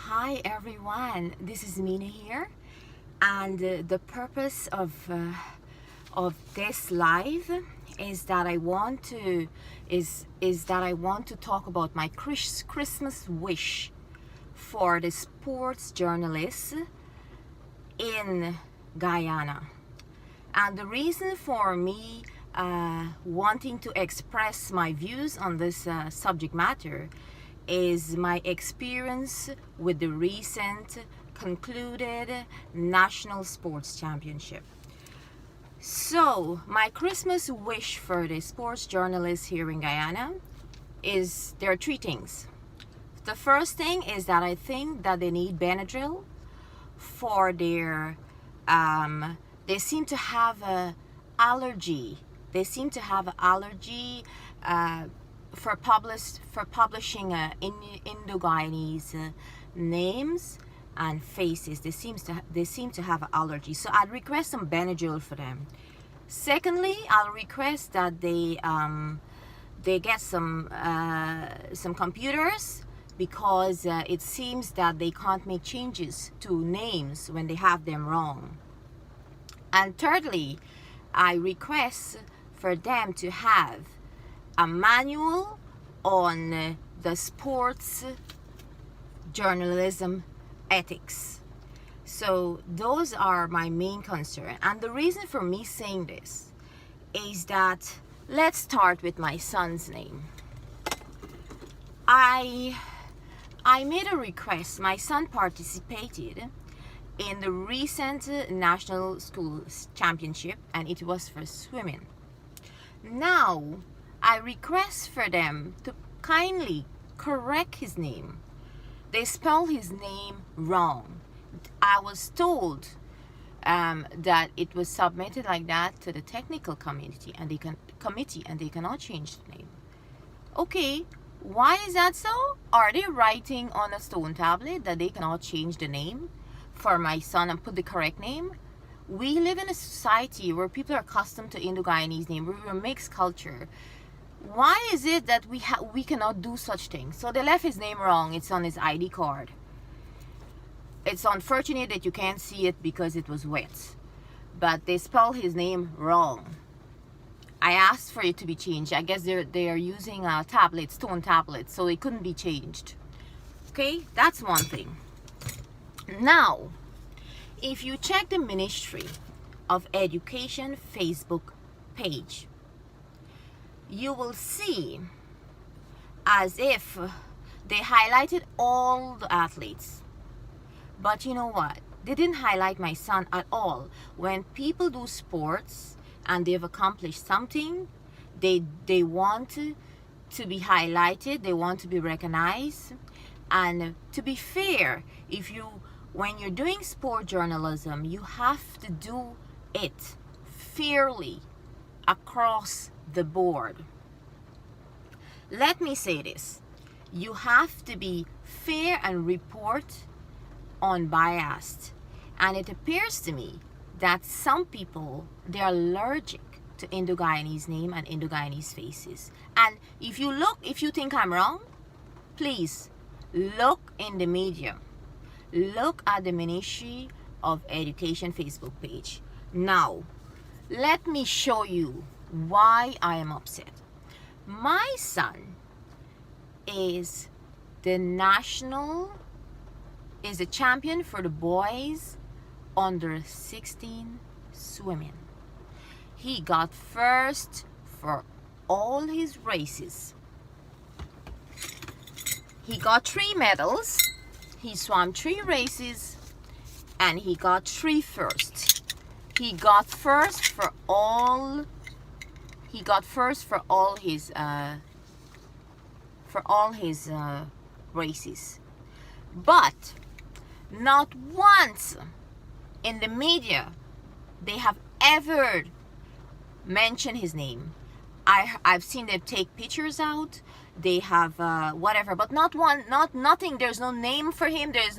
Hi everyone, this is Mina here, and the purpose of this live is that I want to talk about my Christmas wish for the sports journalists in Guyana. And the reason for me wanting to express my views on this subject matter is my experience with the recent concluded National Sports Championship. So, my Christmas wish for the sports journalists here in Guyana is there are three things. The first thing is that I think that they need Benadryl for their they seem to have a allergy. They seem to have an allergy for publishing Indo-Guyanese names and faces. They seem to have an allergy. So I'd request some Benadryl for them. Secondly, I'll request that they get some computers, because it seems that they can't make changes to names when they have them wrong. And thirdly, I request for them to have a manual on the sports journalism ethics. So those are my main concern. And the reason for me saying this is that, let's start with my son's name. I made a request. My son participated in the recent National Schools Championship, and it was for swimming. Now, I request for them to kindly correct his name. They spell his name wrong. I was told that it was submitted like that to the technical committee, and they cannot change the name. Okay, why is that so? Are they writing on a stone tablet that they cannot change the name for my son and put the correct name? We live in a society where people are accustomed to Indo-Guyanese name. We're a mixed culture. Why is it that we cannot do such things? So they left his name wrong. It's on his ID card. It's unfortunate that you can't see it because it was wet, but they spelled his name wrong. I asked for it to be changed. I guess they are using a tablet, stone tablet, so it couldn't be changed. Okay, that's one thing. Now, if you check the Ministry of Education Facebook page, you will see as if they highlighted all the athletes. But you know what? They didn't highlight my son at all. When people do sports and they've accomplished something, they want to be highlighted, they want to be recognized. And to be fair, when you're doing sport journalism, you have to do it fairly across the board. Let me say this. You have to be fair and report unbiased. And it appears to me that some people, they are allergic to Indo-Guyanese name and Indo-Guyanese faces. And if you think I'm wrong, please look in the media. Look at the Ministry of Education Facebook page. Now, let me show you why I am upset. My son is a champion for the boys under 16 swimming. He got first for all his races. He got 3 medals. He swam 3 races and he got 3 firsts. He got first for all his races. But not once in the media they have ever mentioned his name. I've seen them take pictures out. They have whatever, but nothing. There's no name for him. There is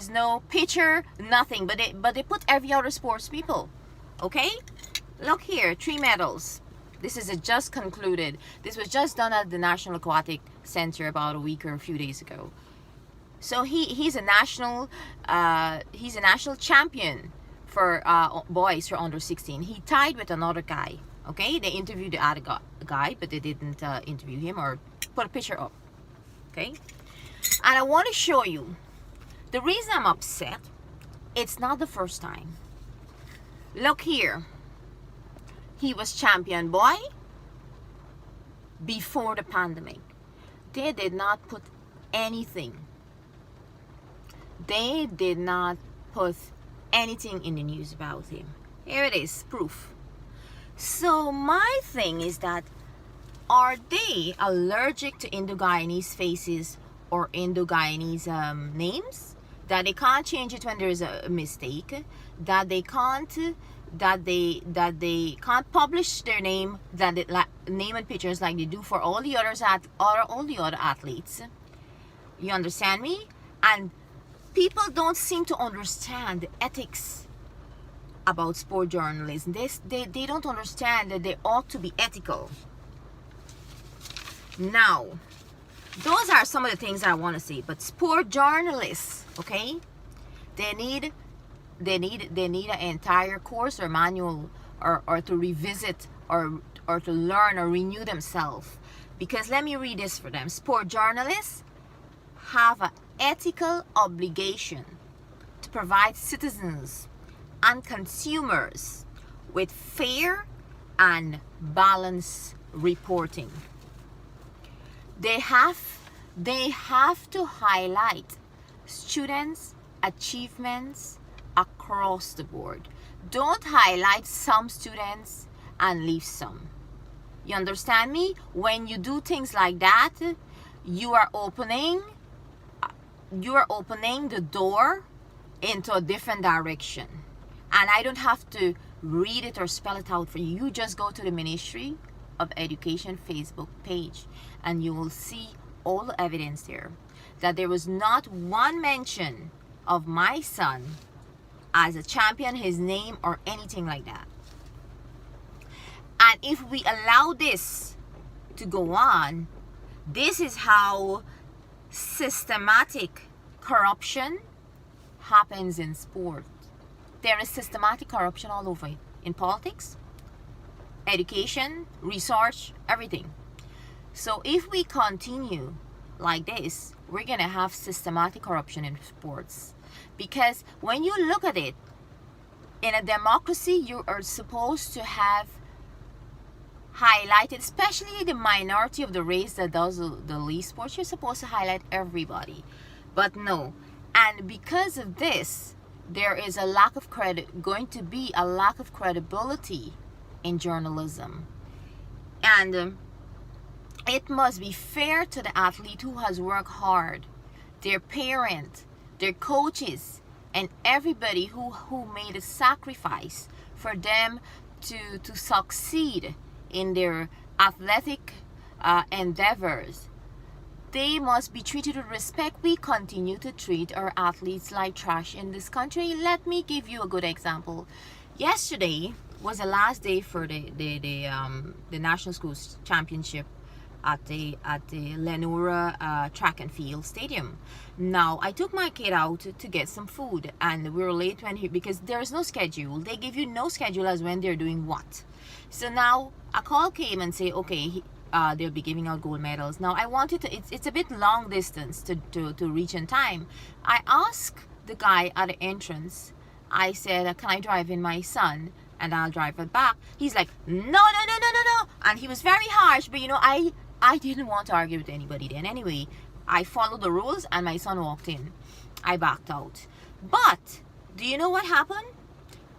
no picture, nothing. But they put every other sports people. Okay, look here, 3 medals. This is just concluded. This was just done at the National Aquatic Center about a week or a few days ago. So he's a national champion for boys for under 16. He tied with another guy. Okay, they interviewed the other guy, but they didn't interview him or put a picture up. Okay, and I want to show you the reason I'm upset. It's not the first time. Look here. He was champion boy before the pandemic. They did not put anything. They did not put anything in the news about him. Here it is, proof. So my thing is that, are they allergic to Indo-Guyanese faces or Indo-Guyanese names? That they can't change it when there's a mistake? That they can't publish their name, name and pictures like they do for all the other athletes? You understand me? And people don't seem to understand the ethics about sport journalism. They don't understand that they ought to be ethical. Now, those are some of the things I want to say. But sport journalists, okay, they need an entire course or manual or to revisit or to learn or renew themselves. Because let me read this for them. Sport journalists have an ethical obligation to provide citizens and consumers with fair and balanced reporting. They have to highlight students' achievements across the board. Don't highlight some students and leave some. You understand me? When you do things like that, you are opening the door into a different direction. And I don't have to read it or spell it out for you. You just go to the Ministry of Education Facebook page and you will see all the evidence there that there was not one mention of my son as a champion, his name or anything like that. And if we allow this to go on, this is how systematic corruption happens in sport. There is systematic corruption all over, in politics, education, research, everything. So if we continue like this, we're going to have systematic corruption in sports. Because when you look at it, in a democracy, you are supposed to have highlighted, especially the minority of the race that does the least sports, you're supposed to highlight everybody. But no. And because of this, there is going to be a lack of credibility in journalism. And it must be fair to the athlete who has worked hard, their parent, their coaches, and everybody who made a sacrifice for them to succeed in their athletic endeavors. They must be treated with respect. We continue to treat our athletes like trash in this country. Let me give you a good example. Yesterday was the last day for the National Schools Championship at the Lenora Track and Field Stadium. Now, I took my kid out to get some food, and we were late because there is no schedule. They give you no schedule as when they're doing what. So now a call came and say, okay, they'll be giving out gold medals. Now I wanted to, it's a bit long distance to reach in time. I asked the guy at the entrance, I said, can I drive in my son and I'll drive it back? He's like, no. And he was very harsh, but I didn't want to argue with anybody then. Anyway, I followed the rules and my son walked in. I backed out. But do you know what happened?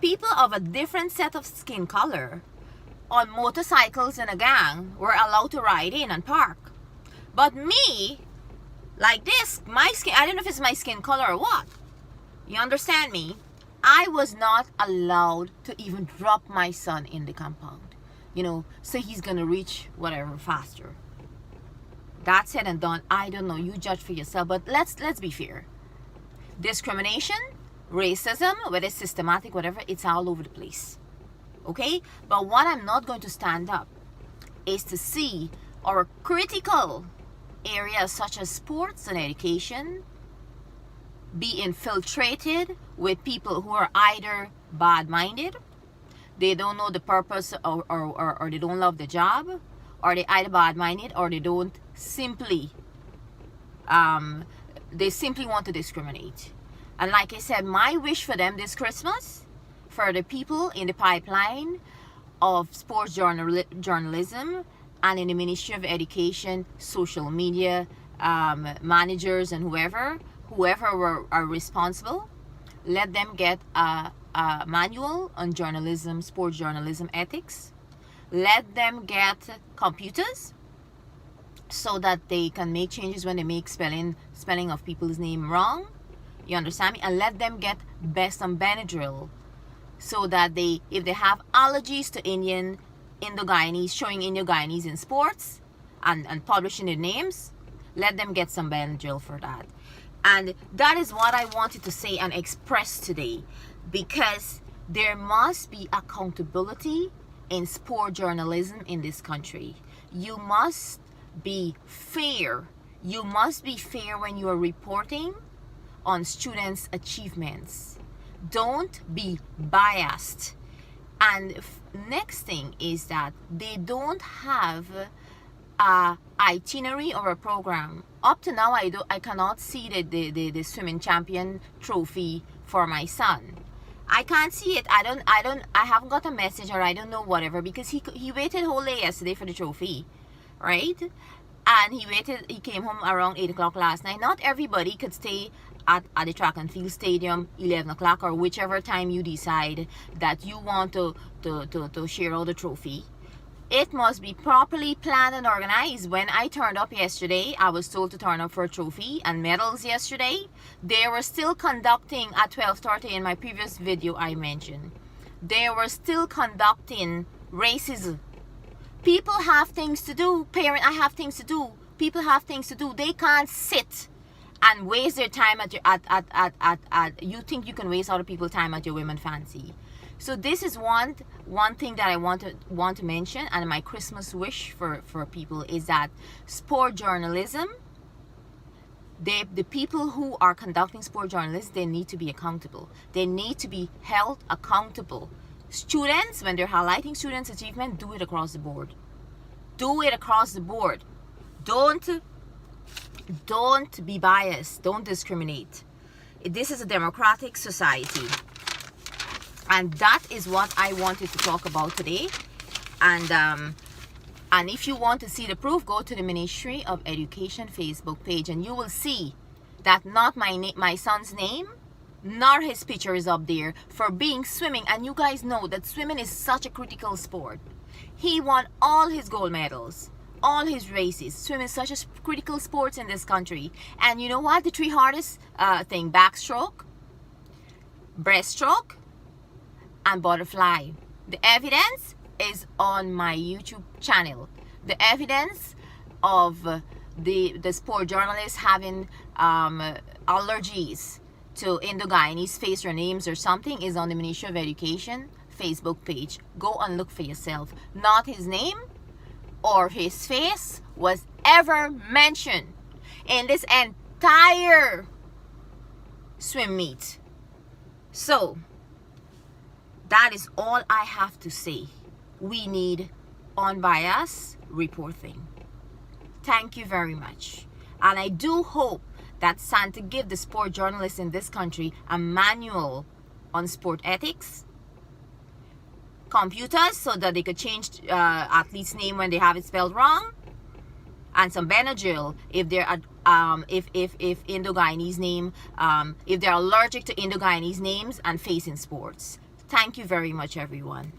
People of a different set of skin color on motorcycles in a gang were allowed to ride in and park. But me, like this, my skin, I don't know if it's my skin color or what. You understand me? I was not allowed to even drop my son in the compound. So he's gonna reach whatever faster. That said and done, I don't know, you judge for yourself, but let's be fair. Discrimination, racism, whether it's systematic, whatever, it's all over the place. Okay? But what I'm not going to stand up is to see our critical areas such as sports and education be infiltrated with people who are either bad-minded, they don't know the purpose, or they don't love the job, or they either bad-minded, or they don't simply they simply want to discriminate. And like I said, my wish for them this Christmas, for the people in the pipeline of sports journalism and in the Ministry of Education, social media managers, and whoever are responsible, let them get a manual on journalism, sports journalism ethics. Let them get computers so that they can make changes when they make spelling of people's name wrong. You understand me? And let them get best on Benadryl, so that if they have allergies to Indo-Guyanese, showing Indo-Guyanese in sports and publishing their names, let them get some Benadryl for that. And that is what I wanted to say and express today, because there must be accountability in sport journalism in this country. You must be fair. You must be fair when you are reporting on students' achievements. Don't be biased. And next thing is that they don't have a itinerary or a program. Up to now, I cannot see the swimming champion trophy for my son. I can't see it. I haven't got a message, or I don't know, whatever, because he waited whole day yesterday for the trophy, right? And he came home around 8 o'clock last night. Not everybody could stay at the track and field stadium 11 o'clock, or whichever time you decide that you want to share out the trophy. It must be properly planned and organized. When I turned up yesterday, I was told to turn up for a trophy and medals yesterday. They were still conducting at 12:30 in my previous video I mentioned. They were still conducting races. People have things to do. I have things to do. People have things to do. They can't sit and waste their time you think you can waste other people's time at your women fancy. So this is one thing that I want to mention, and my Christmas wish for people is that sport journalism, the people who are conducting sport journalism, they need to be accountable. They need to be held accountable. Students, when they're highlighting students' achievement, do it across the board. Do it across the board. Don't be biased. Don't discriminate. This is a democratic society. And that is what I wanted to talk about today. And if you want to see the proof, go to the Ministry of Education Facebook page, and you will see that not my son's name nor his picture is up there for being swimming. And you guys know that swimming is such a critical sport. He won all his gold medals, all his races. Swimming is such a critical sport in this country. And you know what? The three hardest thing: backstroke, breaststroke, and butterfly. The evidence is on my YouTube channel. The evidence of the sport journalists having allergies to Indo-Guyanese face or names or something is on the Ministry of Education Facebook page. Go and look for yourself. Not his name or his face was ever mentioned in this entire swim meet. So that is all I have to say. We need unbiased reporting. Thank you very much. And I do hope that Santa give the sport journalists in this country a manual on sport ethics, computers so that they could change athlete's name when they have it spelled wrong, and some Benadryl if they're if Indo-Guyanese name if they're allergic to Indo-Guyanese names and face in sports. Thank you very much, everyone.